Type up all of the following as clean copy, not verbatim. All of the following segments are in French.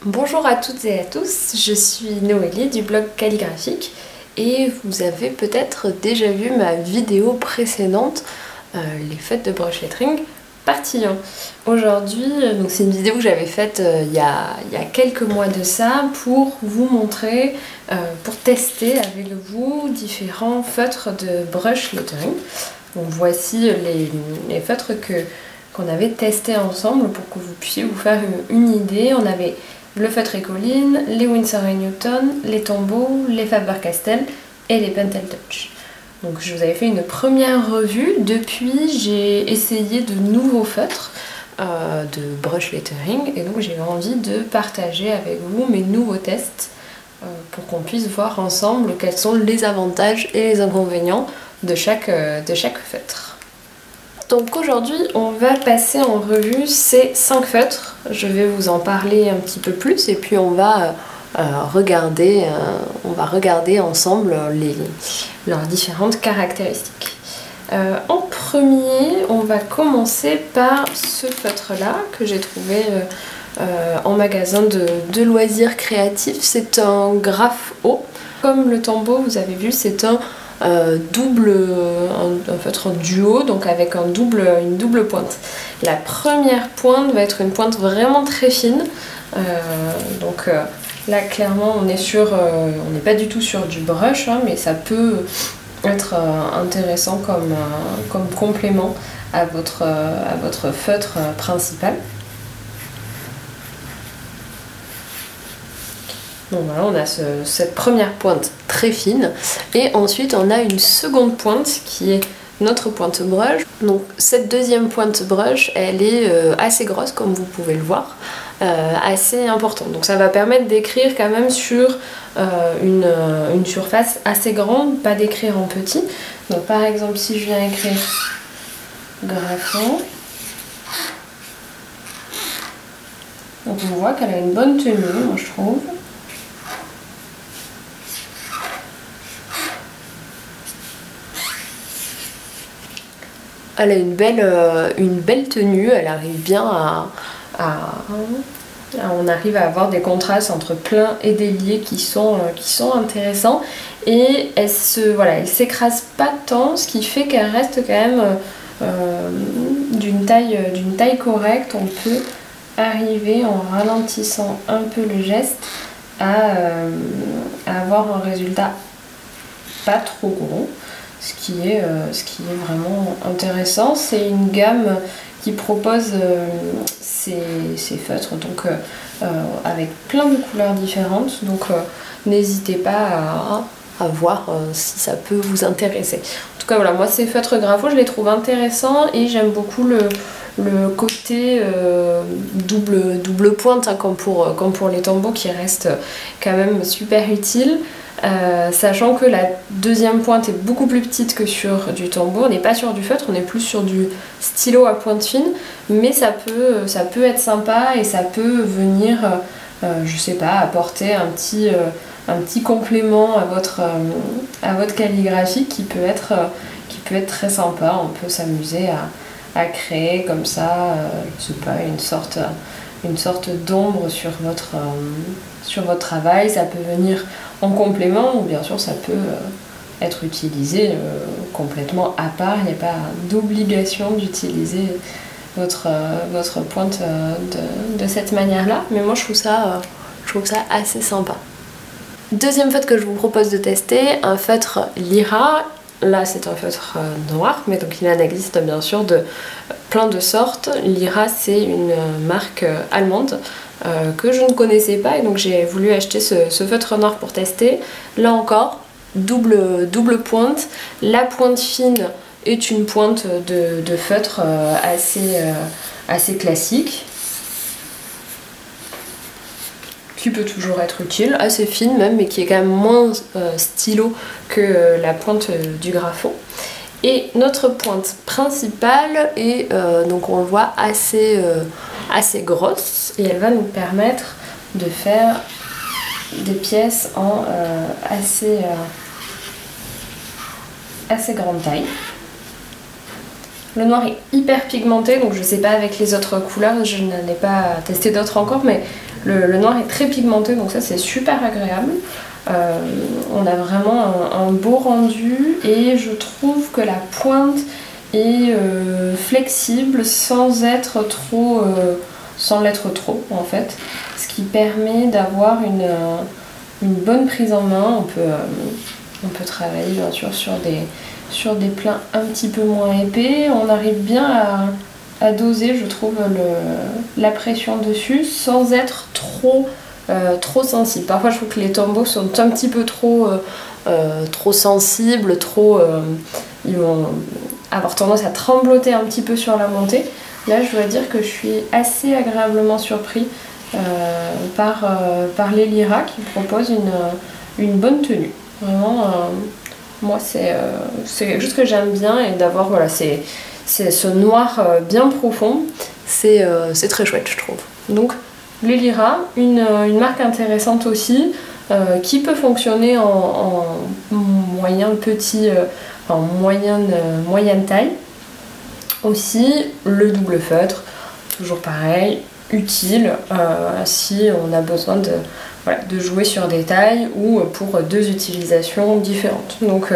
Bonjour à toutes et à tous, je suis Noélie du blog Calligraphique et vous avez peut-être déjà vu ma vidéo précédente, les fêtes de brush lettering partie 1. Aujourd'hui, c'est une vidéo que j'avais faite il y a quelques mois de ça pour vous montrer, pour tester avec vous différents feutres de brush lettering. Donc voici les feutres qu'on avait testés ensemble pour que vous puissiez vous faire une idée. On avait le feutre Ecoline, les Winsor & Newton, les Tombow, les Faber-Castell et les Pentel Touch. Donc je vous avais fait une première revue. Depuis, j'ai essayé de nouveaux feutres de brush lettering et donc j'ai eu envie de partager avec vous mes nouveaux tests pour qu'on puisse voir ensemble quels sont les avantages et les inconvénients de chaque feutre. Donc aujourd'hui, on va passer en revue ces 5 feutres. Je vais vous en parler un petit peu plus et puis on va regarder ensemble leurs différentes caractéristiques. En premier, on va commencer par ce feutre-là que j'ai trouvé en magasin de loisirs créatifs. C'est un graphe haut. Comme le Tombow, vous avez vu, c'est un feutre en duo, donc avec une double pointe. La première pointe va être une pointe vraiment très fine, là clairement on n'est pas du tout sur du brush, hein, mais ça peut être intéressant comme complément à votre feutre principal. Donc voilà, on a cette première pointe très fine et ensuite on a une seconde pointe qui est notre pointe brush. Donc cette deuxième pointe brush, elle est assez grosse comme vous pouvez le voir, assez importante. Donc ça va permettre d'écrire quand même sur une surface assez grande, pas d'écrire en petit. Donc par exemple si je viens écrire graphon, donc on voit qu'elle a une bonne tenue, moi je trouve. Elle a une belle tenue, elle arrive bien on arrive à avoir des contrastes entre plein et déliés qui sont intéressants et elle s'écrase pas tant, ce qui fait qu'elle reste quand même d'une taille correcte. On peut arriver en ralentissant un peu le geste à avoir un résultat pas trop gros. Ce qui est vraiment intéressant. C'est une gamme qui propose ces feutres donc, avec plein de couleurs différentes, donc n'hésitez pas à voir si ça peut vous intéresser. En tout cas voilà, moi ces feutres grapho je les trouve intéressants et j'aime beaucoup le côté double pointe, hein, comme pour les Tombow, qui reste quand même super utile. Sachant que la deuxième pointe est beaucoup plus petite que sur du Tombow, on n'est pas sur du feutre, on est plus sur du stylo à pointe fine, mais ça peut être sympa et ça peut venir, je sais pas, apporter un petit complément à votre calligraphie qui peut être très sympa. On peut s'amuser à créer comme ça, je sais pas, une sorte d'ombre sur votre travail. Ça peut venir en complément ou bien sûr ça peut être utilisé complètement à part. Il n'y a pas d'obligation d'utiliser votre pointe de cette manière-là, mais moi je trouve ça assez sympa. Deuxième feutre que je vous propose de tester, un feutre Lyra. Là c'est un feutre noir, mais donc il en existe bien sûr de plein de sortes. Lyra c'est une marque allemande que je ne connaissais pas et donc j'ai voulu acheter ce feutre noir pour tester. Là encore, double pointe. La pointe fine est une pointe de feutre assez classique, qui peut toujours être utile, assez fine même, mais qui est quand même moins stylo que la pointe du graphon. Et notre pointe principale est, donc on le voit, assez grosse, et elle va nous permettre de faire des pièces en assez grande taille. Le noir est hyper pigmenté, donc je sais pas avec les autres couleurs, je n'en ai pas testé d'autres encore, mais le noir est très pigmenté, donc ça c'est super agréable. On a vraiment un beau rendu et je trouve que la pointe est flexible sans l'être trop en fait, ce qui permet d'avoir une bonne prise en main. On peut travailler bien sûr sur des plats un petit peu moins épais. On arrive bien à doser, je trouve, la pression dessus sans être trop sensible. Parfois je trouve que les tombeaux sont un petit peu trop sensibles, ils vont avoir tendance à trembloter un petit peu sur la montée. Là je dois dire que je suis assez agréablement surpris par les Lyra qui proposent une bonne tenue. Vraiment, moi c'est quelque chose que j'aime bien, et d'avoir voilà, c'est ce noir bien profond, c'est très chouette je trouve. Donc les Lyra, une marque intéressante aussi, qui peut fonctionner en moyen petit, en moyenne taille. Aussi le double feutre, toujours pareil, utile si on a besoin de jouer sur des tailles ou pour deux utilisations différentes. Donc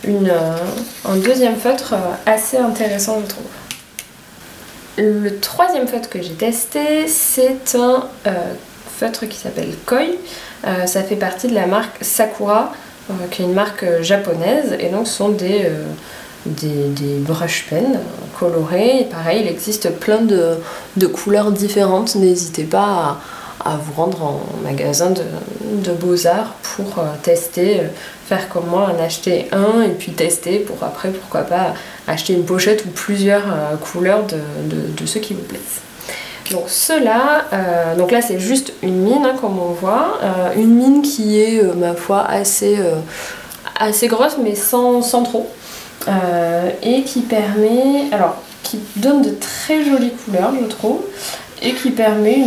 un deuxième feutre assez intéressant je trouve. Le troisième feutre que j'ai testé, c'est un feutre qui s'appelle Koi. Ça fait partie de la marque Sakura, qui est une marque japonaise, et donc ce sont des brush pens colorés. Et pareil, il existe plein de couleurs différentes. N'hésitez pas à vous rendre en magasin de beaux-arts pour tester, faire comme moi, en acheter un et puis tester pour après, pourquoi pas, acheter une pochette ou plusieurs couleurs de ceux qui vous plaisent. Donc ceux-là, donc là c'est juste une mine hein, comme on voit, une mine qui est ma foi assez grosse mais sans trop, et qui permet, alors qui donne de très jolies couleurs je trouve, et qui permet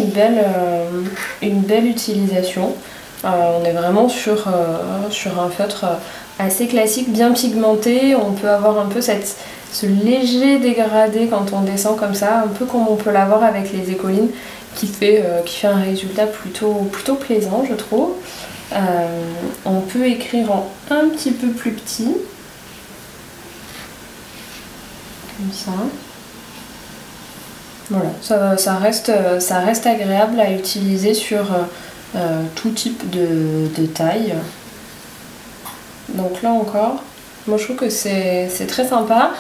une belle utilisation. On est vraiment sur un feutre assez classique, bien pigmenté. On peut avoir un peu ce léger dégradé quand on descend comme ça, un peu comme on peut l'avoir avec les écolines, qui fait un résultat plutôt plaisant je trouve. On peut écrire en un petit peu plus petit, comme ça. Voilà, ça reste agréable à utiliser sur tout type de taille. Donc là encore, moi je trouve que c'est très sympa.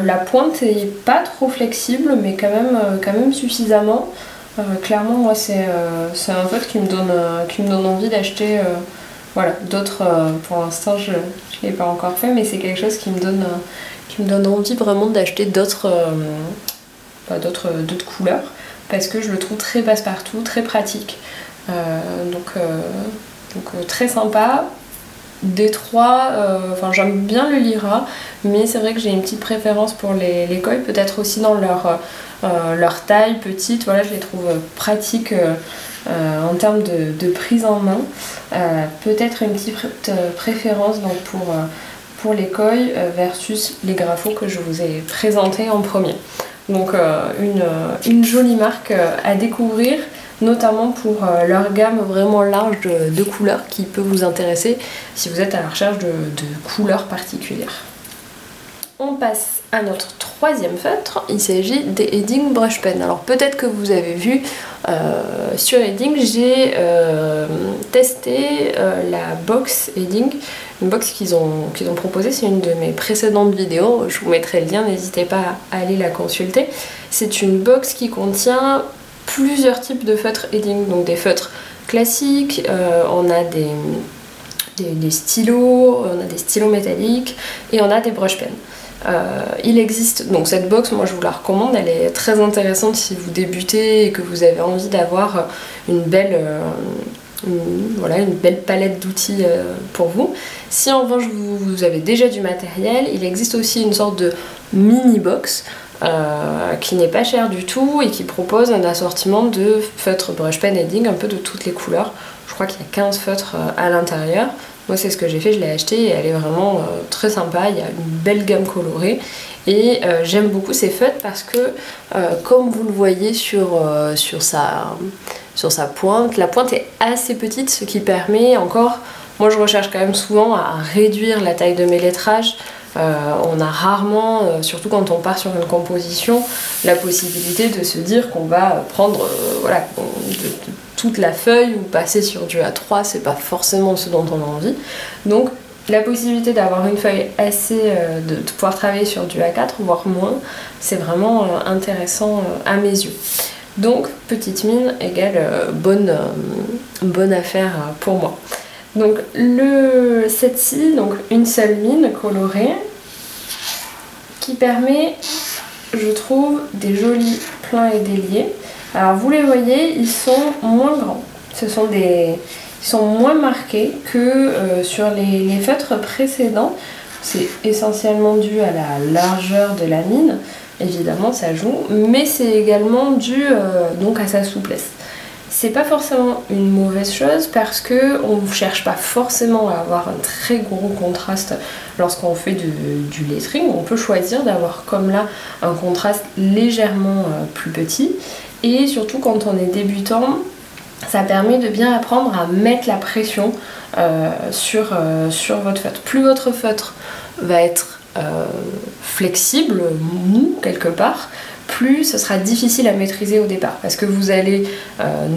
La pointe est pas trop flexible, mais quand même suffisamment. Clairement, moi c'est un feutre qui me donne envie d'acheter. Voilà, d'autres, pour l'instant je l'ai pas encore fait, mais c'est quelque chose qui me donne envie vraiment d'acheter d'autres couleurs, parce que je le trouve très passe-partout, très pratique. Donc très sympa. Des trois, j'aime bien le Lyra, mais c'est vrai que j'ai une petite préférence pour les Koi, peut-être aussi dans leur taille petite. Voilà, je les trouve pratiques en termes de prise en main. Peut-être une petite préférence donc pour les Koi versus les Grafo que je vous ai présentés en premier. Donc une jolie marque à découvrir, notamment pour leur gamme vraiment large de couleurs qui peut vous intéresser si vous êtes à la recherche de couleurs particulières. On passe à notre troisième feutre, il s'agit des Edding Brush Pen. Alors peut-être que vous avez vu sur Edding, j'ai testé la box Edding, une box qu'ils ont proposée, c'est une de mes précédentes vidéos, je vous mettrai le lien, n'hésitez pas à aller la consulter. C'est une box qui contient plusieurs types de feutres Edding, donc des feutres classiques, on a des stylos, on a des stylos métalliques et on a des brush pens. Il existe, donc cette box, moi je vous la recommande, elle est très intéressante si vous débutez et que vous avez envie d'avoir une belle palette d'outils pour vous. Si en revanche vous avez déjà du matériel, il existe aussi une sorte de mini box qui n'est pas cher du tout et qui propose un assortiment de feutres brush pen edding un peu de toutes les couleurs. Je crois qu'il y a 15 feutres à l'intérieur. Moi c'est ce que j'ai fait, je l'ai acheté et elle est vraiment très sympa, il y a une belle gamme colorée et j'aime beaucoup ces feutres parce que comme vous le voyez sur sa pointe, la pointe est assez petite, ce qui permet encore, moi je recherche quand même souvent à réduire la taille de mes lettrages. On a rarement, surtout quand on part sur une composition, la possibilité de se dire qu'on va prendre voilà, toute la feuille ou passer sur du A3, c'est pas forcément ce dont on a envie. Donc la possibilité d'avoir une feuille assez, de pouvoir travailler sur du A4 voire moins, c'est vraiment intéressant à mes yeux. Donc petite mine égale bonne affaire pour moi. Donc cette-ci, donc une seule mine colorée qui permet, je trouve, des jolis pleins et déliés. Alors vous les voyez, ils sont moins grands, ils sont moins marqués que sur les feutres précédents. C'est essentiellement dû à la largeur de la mine, évidemment ça joue, mais c'est également dû donc à sa souplesse. C'est pas forcément une mauvaise chose parce que on ne cherche pas forcément à avoir un très gros contraste lorsqu'on fait du lettering. On peut choisir d'avoir comme là un contraste légèrement plus petit et surtout quand on est débutant, ça permet de bien apprendre à mettre la pression sur votre feutre. Plus votre feutre va être flexible, mou quelque part, plus ce sera difficile à maîtriser au départ parce que vous allez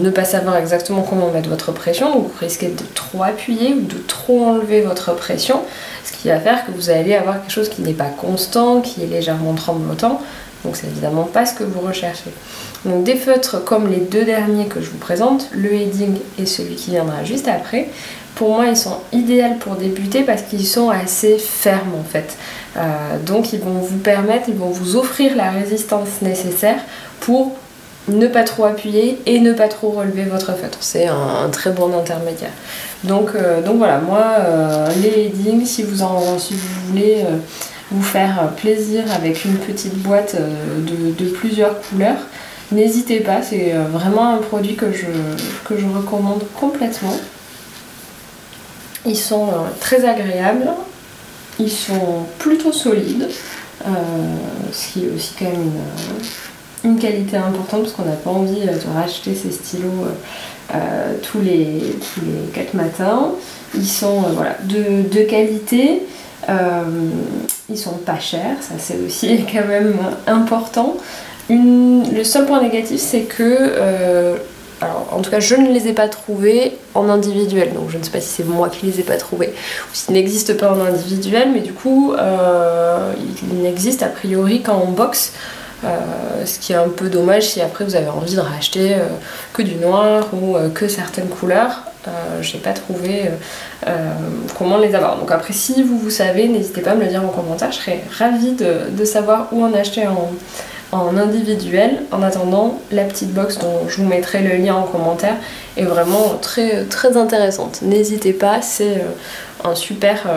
ne pas savoir exactement comment mettre votre pression, donc vous risquez de trop appuyer ou de trop enlever votre pression, ce qui va faire que vous allez avoir quelque chose qui n'est pas constant, qui est légèrement tremblotant, donc c'est évidemment pas ce que vous recherchez. Donc des feutres comme les deux derniers que je vous présente, le Edding et celui qui viendra juste après, pour moi ils sont idéaux pour débuter parce qu'ils sont assez fermes en fait. Donc ils vont vous permettre, ils vont vous offrir la résistance nécessaire pour ne pas trop appuyer et ne pas trop relever votre feutre. C'est un très bon intermédiaire. Donc voilà, moi les Edding, si vous voulez vous faire plaisir avec une petite boîte de plusieurs couleurs, n'hésitez pas, c'est vraiment un produit que je recommande complètement. Ils sont très agréables, ils sont plutôt solides, ce qui est aussi quand même une qualité importante parce qu'on n'a pas envie de racheter ces stylos tous les 4 matins. Ils sont voilà, de qualité, ils sont pas chers, ça c'est aussi quand même important. Le seul point négatif c'est que alors en tout cas je ne les ai pas trouvés en individuel, donc je ne sais pas si c'est moi qui les ai pas trouvés ou s'ils n'existent pas en individuel, mais du coup ils n'existent a priori qu'en box, ce qui est un peu dommage si après vous avez envie de racheter que du noir ou que certaines couleurs. J'ai pas trouvé comment les avoir, donc après si vous savez, n'hésitez pas à me le dire en commentaire, je serais ravie de savoir où en acheter en individuel. En attendant, la petite box dont je vous mettrai le lien en commentaire est vraiment très, très intéressante. N'hésitez pas, c'est un super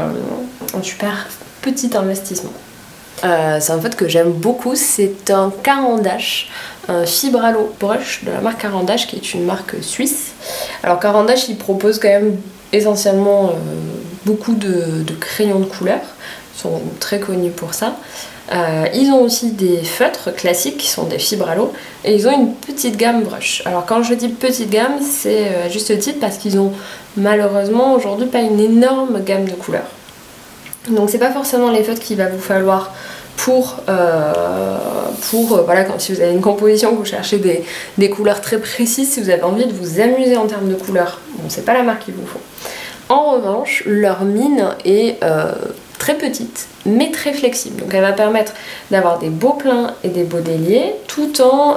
petit investissement. C'est un fait que j'aime beaucoup, c'est un Caran d'Ache, un Fibralo brush de la marque Caran d'Ache qui est une marque suisse. Alors Caran d'Ache il propose quand même essentiellement beaucoup de crayons de couleur, ils sont très connus pour ça. Ils ont aussi des feutres classiques qui sont des Fibralo et ils ont une petite gamme brush. Alors quand je dis petite gamme, c'est à juste titre parce qu'ils ont malheureusement aujourd'hui pas une énorme gamme de couleurs. Donc c'est pas forcément les feutres qu'il va vous falloir pour voilà, quand si vous avez une composition, que vous cherchez des couleurs très précises, si vous avez envie de vous amuser en termes de couleurs, bon c'est pas la marque qu'il vous faut. En revanche, leur mine est très petite mais très flexible, donc elle va permettre d'avoir des beaux pleins et des beaux déliés tout en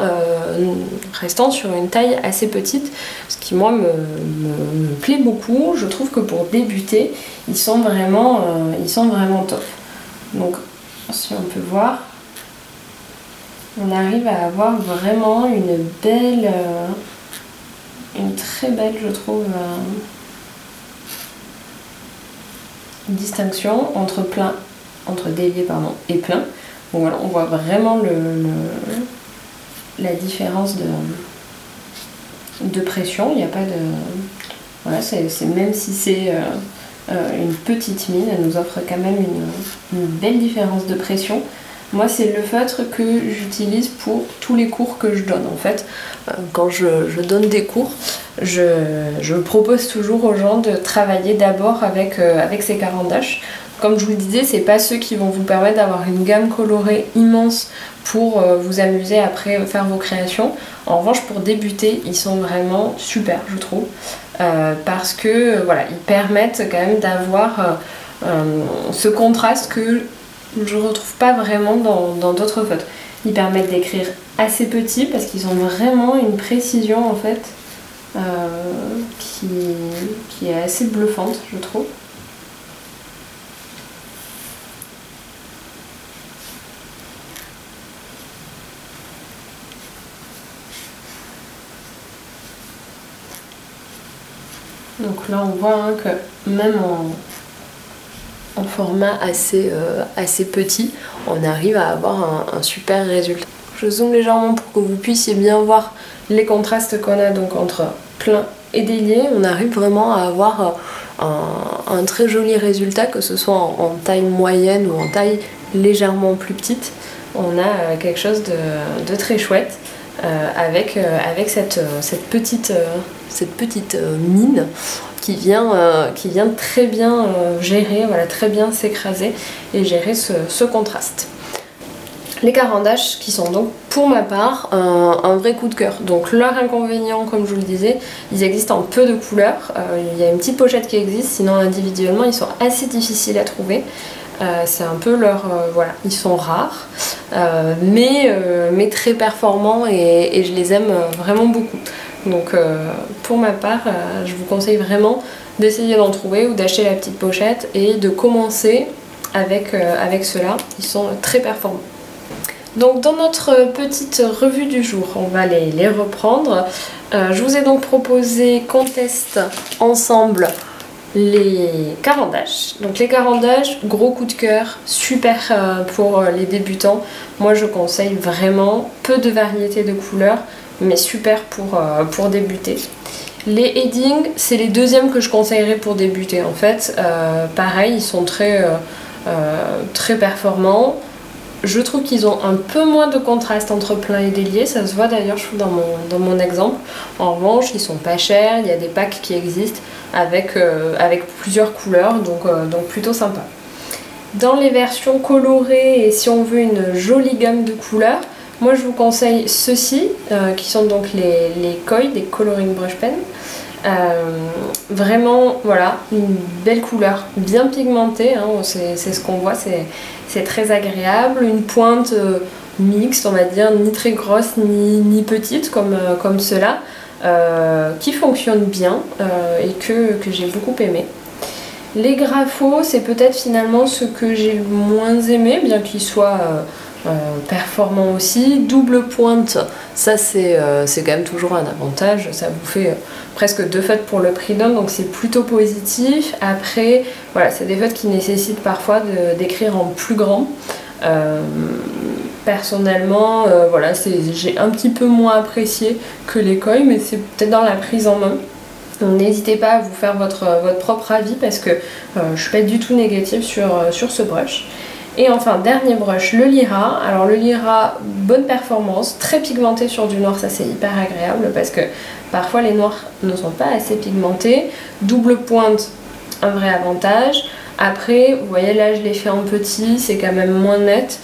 restant sur une taille assez petite, ce qui moi me plaît beaucoup. Je trouve que pour débuter ils sont vraiment top. Donc si on peut voir, on arrive à avoir vraiment une belle une très belle, je trouve, distinction entre délié et plein. Donc voilà, on voit vraiment la différence de pression. Il n'y a pas de... Voilà, même si c'est une petite mine, elle nous offre quand même une belle différence de pression. Moi, c'est le feutre que j'utilise pour tous les cours que je donne. En fait, quand je donne des cours, je propose toujours aux gens de travailler d'abord avec ces Caran d'Ache. Comme je vous le disais, c'est pas ceux qui vont vous permettre d'avoir une gamme colorée immense pour vous amuser après faire vos créations. En revanche, pour débuter, ils sont vraiment super, je trouve, parce que voilà, ils permettent quand même d'avoir ce contraste que je retrouve pas vraiment dans d'autres feutres. Ils permettent d'écrire assez petit parce qu'ils ont vraiment une précision en fait qui est assez bluffante, je trouve. Donc là on voit hein, que même en format assez petit, on arrive à avoir un super résultat. Je zoome légèrement pour que vous puissiez bien voir les contrastes qu'on a donc entre plein et délié. On arrive vraiment à avoir un très joli résultat, que ce soit en taille moyenne ou en taille légèrement plus petite. On a quelque chose de très chouette avec cette petite mine qui vient très bien gérer, voilà, très bien s'écraser et gérer ce contraste. Les Caran d'Ache qui sont donc pour ma part un vrai coup de cœur. Donc leur inconvénient, comme je vous le disais, ils existent en peu de couleurs. Il y a une petite pochette qui existe, sinon individuellement ils sont assez difficiles à trouver. C'est un peu leur... voilà, ils sont rares, mais très performants et je les aime vraiment beaucoup. Donc pour ma part, je vous conseille vraiment d'essayer d'en trouver ou d'acheter la petite pochette et de commencer avec ceux-là. Ils sont très performants. Donc dans notre petite revue du jour, on va les reprendre. Je vous ai donc proposé qu'on teste ensemble les Caran d'Ache. Donc les Caran d'Ache, gros coup de cœur, super pour les débutants. Moi je conseille vraiment, peu de variété de couleurs, mais super pour débuter. Les Edding, c'est les deuxièmes que je conseillerais pour débuter en fait. Pareil, ils sont très performants. Je trouve qu'ils ont un peu moins de contraste entre plein et délié, ça se voit d'ailleurs je trouve dans mon exemple. En revanche, ils sont pas chers, il y a des packs qui existent avec plusieurs couleurs, donc plutôt sympa. Dans les versions colorées et si on veut une jolie gamme de couleurs, moi je vous conseille ceux-ci, qui sont donc les Koi, des Coloring Brush Pen. Vraiment, voilà, une belle couleur, bien pigmentée, hein, c'est ce qu'on voit, c'est très agréable. Une pointe mixte, on va dire, ni très grosse ni petite comme ceux-là, qui fonctionne bien et que j'ai beaucoup aimé. Les Graphos, c'est peut-être finalement ce que j'ai le moins aimé, bien qu'ils soient performants aussi. Double pointe, ça c'est quand même toujours un avantage, ça vous fait presque 2 feutres pour le prix d'un, donc c'est plutôt positif. Après, voilà, c'est des feutres qui nécessitent parfois d'écrire en plus grand. Personnellement, voilà, j'ai un petit peu moins apprécié que les Koi, mais c'est peut-être dans la prise en main. Donc n'hésitez pas à vous faire votre propre avis parce que je suis pas du tout négative sur ce brush. Et enfin, dernier brush, le Lyra. Alors le Lyra, bonne performance, très pigmenté sur du noir, ça c'est hyper agréable parce que parfois les noirs ne sont pas assez pigmentés. Double pointe, un vrai avantage. Après, vous voyez là je l'ai fait en petit, c'est quand même moins net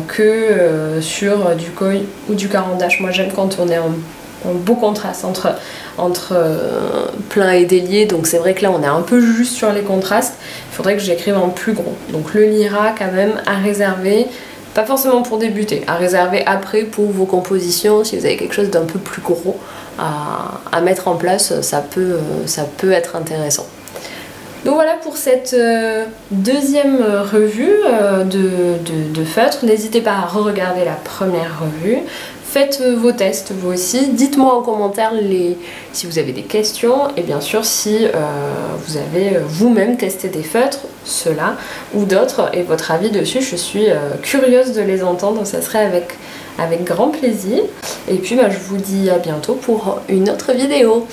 que sur du Koi ou du Caran d'Ache. Moi j'aime quand on est en beau contraste entre plein et délié, donc c'est vrai que là on est un peu juste sur les contrastes. Il faudrait que j'écrive en plus gros. Donc le Lyra quand même à réserver, pas forcément pour débuter, à réserver après pour vos compositions, si vous avez quelque chose d'un peu plus gros à mettre en place, ça peut être intéressant. Donc voilà pour cette deuxième revue de feutres. N'hésitez pas à re-regarder la première revue. Faites vos tests vous aussi. Dites-moi en commentaire si vous avez des questions et bien sûr si vous avez vous-même testé des feutres, ceux-là ou d'autres, et votre avis dessus. Je suis curieuse de les entendre, ça serait avec grand plaisir. Et puis je vous dis à bientôt pour une autre vidéo.